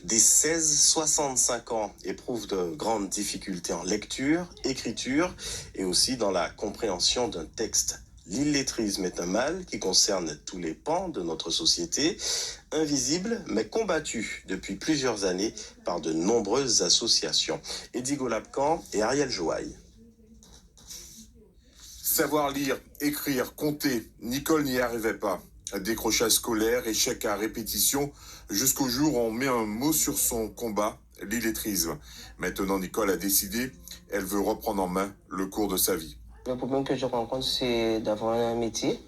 Des 16-65 ans éprouvent de grandes difficultés en lecture, écriture et aussi dans la compréhension d'un texte. L'illettrisme est un mal qui concerne tous les pans de notre société, invisible mais combattu depuis plusieurs années par de nombreuses associations. Edigo Lapcan et Ariel Joaille. Savoir lire, écrire, compter, Nicole n'y arrivait pas. Décrochage scolaire, échec à répétition, jusqu'au jour où on met un mot sur son combat, l'illettrisme. Maintenant, Nicole a décidé, elle veut reprendre en main le cours de sa vie. Le problème que je rencontre, c'est d'avoir un métier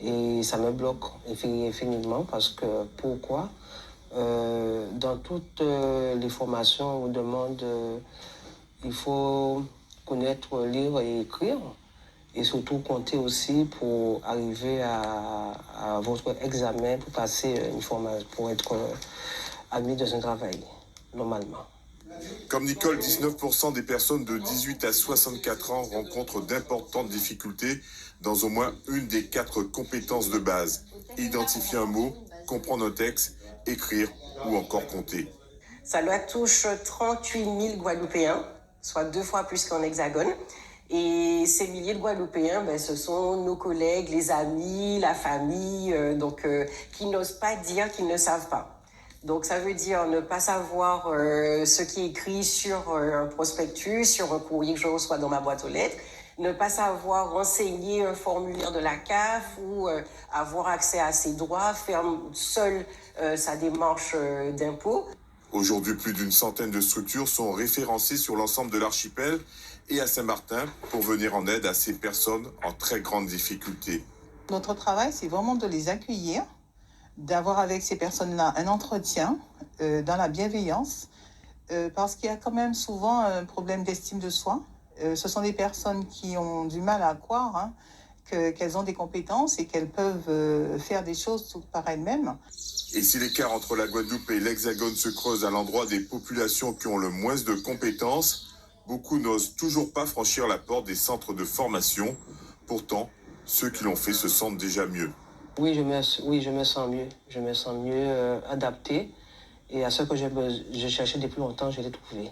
et ça me bloque infiniment parce que pourquoi dans toutes les formations, on demande il faut connaître, lire et écrire et surtout compter aussi pour arriver à votre examen, pour passer une formation, pour être admis dans un travail, normalement. Comme Nicole, 19% des personnes de 18 à 64 ans rencontrent d'importantes difficultés dans au moins une des 4 compétences de base. Identifier un mot, comprendre un texte, écrire ou encore compter. Ça doit touche 38 000 Guadeloupéens, soit 2 fois plus qu'en Hexagone. Et ces milliers de Guadeloupéens, ce sont nos collègues, les amis, la famille, qui n'osent pas dire qu'ils ne savent pas. Donc ça veut dire ne pas savoir ce qui est écrit sur un prospectus, sur un courrier que je reçois dans ma boîte aux lettres, ne pas savoir renseigner un formulaire de la CAF ou avoir accès à ses droits, faire seul sa démarche d'impôt. Aujourd'hui, plus d'une centaine de structures sont référencées sur l'ensemble de l'archipel et à Saint-Martin pour venir en aide à ces personnes en très grande difficulté. Notre travail, c'est vraiment de les accueillir, d'avoir avec ces personnes-là un entretien dans la bienveillance, parce qu'il y a quand même souvent un problème d'estime de soi. Ce sont des personnes qui ont du mal à croire qu'elles ont des compétences et qu'elles peuvent faire des choses toutes par elles-mêmes. Et si l'écart entre la Guadeloupe et l'Hexagone se creuse à l'endroit des populations qui ont le moins de compétences, beaucoup n'osent toujours pas franchir la porte des centres de formation. Pourtant, ceux qui l'ont fait se sentent déjà mieux. Oui, je me sens mieux. Je me sens mieux adapté. Et à ce que je cherchais depuis longtemps, je l'ai trouvé.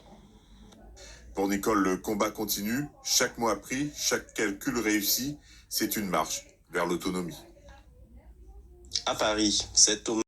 Pour Nicole, le combat continue. Chaque mot appris, chaque calcul réussi, c'est une marche vers l'autonomie. À Paris, c'est au